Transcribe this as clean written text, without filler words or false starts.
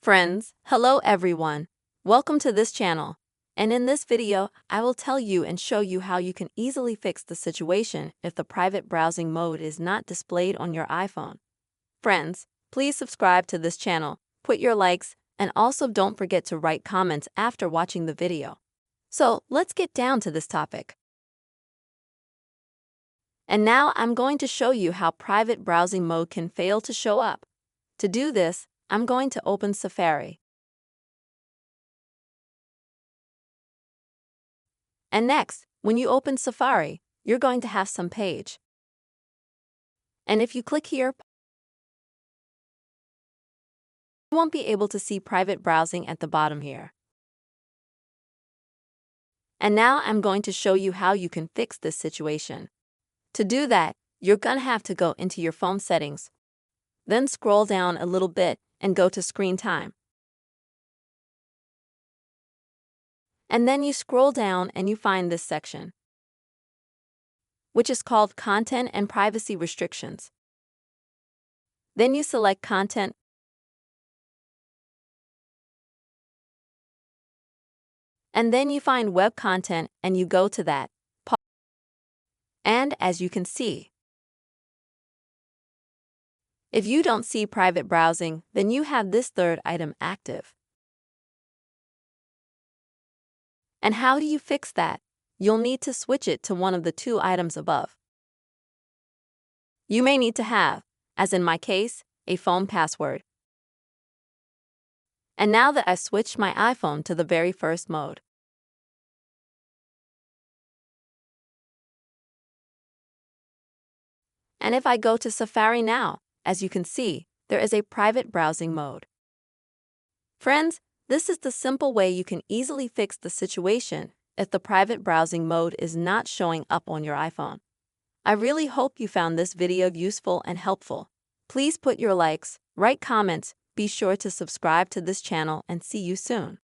Friends, hello everyone. Welcome to this channel. And in this video, I will tell you and show you how you can easily fix the situation if the private browsing mode is not displayed on your iPhone. Friends, please subscribe to this channel, put your likes, and also don't forget to write comments after watching the video. So let's get down to this topic. And now I'm going to show you how private browsing mode can fail to show up. To do this, I'm going to open Safari. And next, when you open Safari, you're going to have some page. And if you click here, you won't be able to see private browsing at the bottom here. And now I'm going to show you how you can fix this situation. To do that, you're going to have to go into your phone settings. Then scroll down a little bit and go to screen time. And then you scroll down and you find this section, which is called Content and Privacy Restrictions. Then you select Content. And then you find Web Content and you go to that. And as you can see, if you don't see private browsing, then you have this third item active. And how do you fix that? You'll need to switch it to one of the two items above. You may need to have, as in my case, a phone password. And now that I've switched my iPhone to the very first mode, and if I go to Safari now, as you can see, there is a private browsing mode. Friends, this is the simple way you can easily fix the situation if the private browsing mode is not showing up on your iPhone. I really hope you found this video useful and helpful. Please put your likes, write comments, be sure to subscribe to this channel, and see you soon.